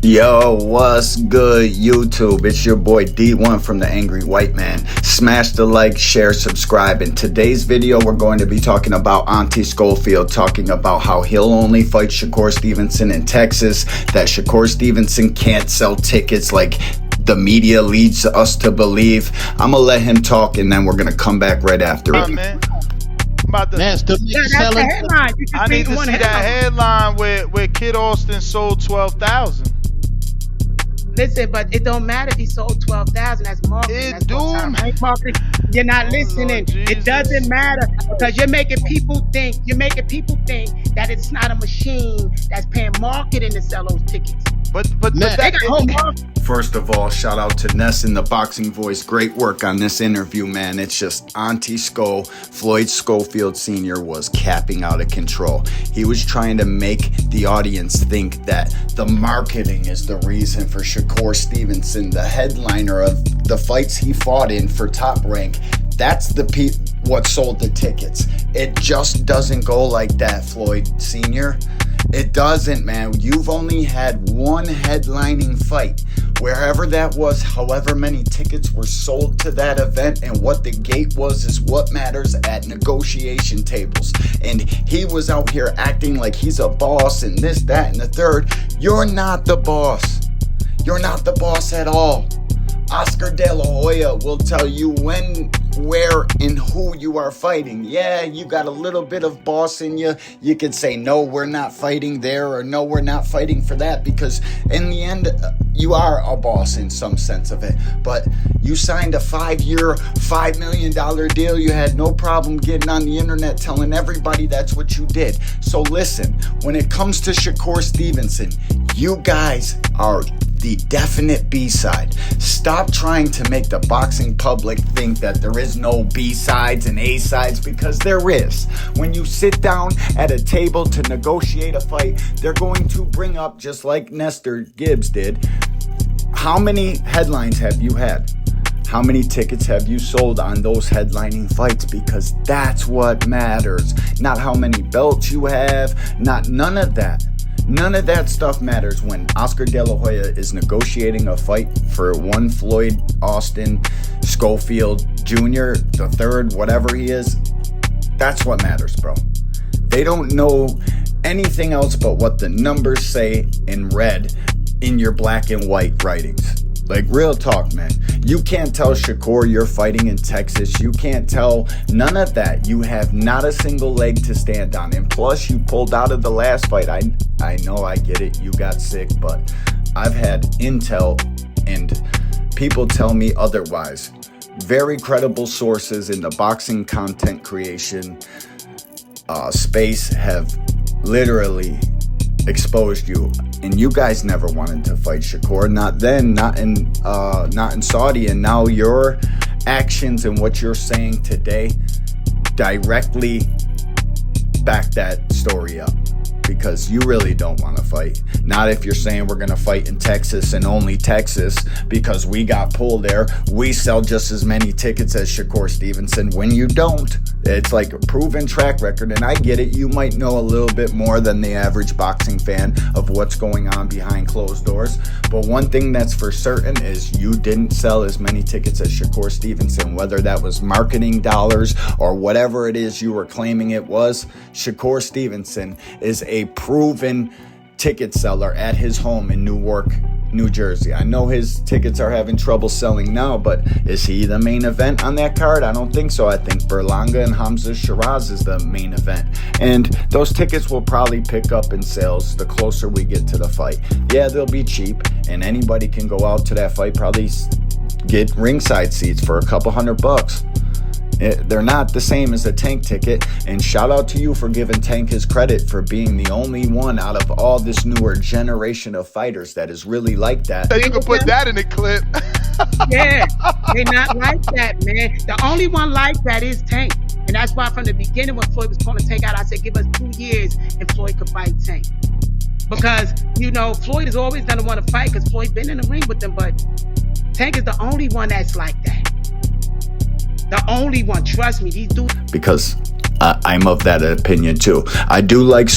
Yo, what's good, YouTube? It's your boy D1 from the Angry White Man. Smash the like, share, subscribe. In today's video, we're going to be talking about Auntie Schofield, talking about how he'll only fight Shakur Stevenson in Texas, that Shakur Stevenson can't sell tickets like the media leads us to believe. I'm gonna let him talk, and then we're gonna come back right after it. Man. About the, That's the headline. I need to see that headline where Kid Austin sold 12,000. Listen, but it don't matter if he sold 12,000. That's marketing. It do. Marketing. You're not listening. Lord, it doesn't matter because you're making people think. You're making people think that it's not a machine that's paying marketing to sell those tickets. But they got home marketing. First of all, shout out to Ness in the Boxing Voice. Great work on this interview, man. It's just Auntie Floyd Schofield Sr. was capping out of control. He was trying to make the audience think that the marketing is the reason for Shakur Stevenson, the headliner of the fights he fought in for Top Rank. That's what sold the tickets. It just doesn't go like that, Floyd Sr. It doesn't, man. You've only had one headlining fight. Wherever that was, however many tickets were sold to that event, and what the gate was is what matters at negotiation tables. And he was out here acting like he's a boss and this, that, and the third. You're not the boss. You're not the boss at all. Oscar De La Hoya will tell you when, where, and who you are fighting. Yeah, you got a little bit of boss in you. You could say, no, we're not fighting there, or no, we're not fighting for that, because in the end, you are a boss in some sense of it. But you signed a 5-year, $5 million deal. You had no problem getting on the internet telling everybody that's what you did. So listen, when it comes to Shakur Stevenson, you guys are the definite B-side. Stop trying to make the boxing public think that there is no B-sides and A-sides, because there is. When you sit down at a table to negotiate a fight, they're going to bring up, just like Nestor Gibbs did, how many headlines have you had? How many tickets have you sold on those headlining fights? Because that's what matters. Not how many belts you have, none of that. None of that stuff matters when Oscar De La Hoya is negotiating a fight for one Floyd Austin Schofield Jr., the third, whatever he is. That's what matters, bro. They don't know anything else but what the numbers say in red in your black and white writings. Like, real talk, man. You can't tell Shakur you're fighting in Texas. You can't tell none of that. You have not a single leg to stand on. And plus, you pulled out of the last fight. I know, I get it. You got sick, but I've had intel and people tell me otherwise. Very credible sources in the boxing content creation space have literally exposed you, and you guys never wanted to fight Shakur, not then, not in Saudi, and now your actions and what you're saying today directly back that story up, because you really don't want to fight. Not if you're saying we're going to fight in Texas and only Texas because we got pulled there. We sell just as many tickets as Shakur Stevenson when you don't. It's like a proven track record, and I get it. You might know a little bit more than the average boxing fan of what's going on behind closed doors. But one thing that's for certain is you didn't sell as many tickets as Shakur Stevenson, whether that was marketing dollars or whatever it is you were claiming it was. Shakur Stevenson is a proven ticket seller at his home in Newark, New Jersey. I know his tickets are having trouble selling now, but is he the main event on that card? I don't think so. I think Berlanga and Hamza Shiraz is the main event. And those tickets will probably pick up in sales the closer we get to the fight. Yeah, they'll be cheap, and anybody can go out to that fight, probably get ringside seats for a couple $100. They're not the same as a Tank ticket, and shout out to you for giving Tank his credit for being the only one out of all this newer generation of fighters that is really like that. You can put that in the clip. Yeah, they're not like that, man. The only one like that is Tank, and that's why from the beginning when Floyd was calling Tank out, I said give us 2 years and Floyd could fight Tank. Because, you know, Floyd is always going to want to fight because Floyd been in the ring with them, but Tank is the only one that's like that. The only one, trust me, these dudes. Because I'm of that opinion too. I do like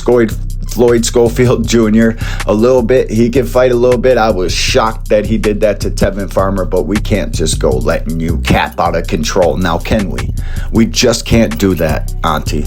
Floyd Schofield Jr. a little bit. He can fight a little bit. I was shocked that he did that to Tevin Farmer, but we can't just go letting you cap out of control. Now, can we? We just can't do that, Auntie,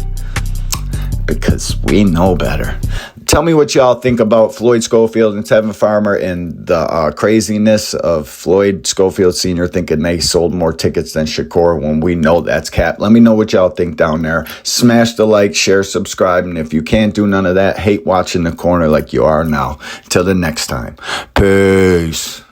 because we know better. Tell me what y'all think about Floyd Schofield and Tevin Farmer and the craziness of Floyd Schofield Sr. thinking they sold more tickets than Shakur when we know that's cap. Let me know what y'all think down there. Smash the like, share, subscribe, and if you can't do none of that, hate watching the corner like you are now. Till the next time. Peace.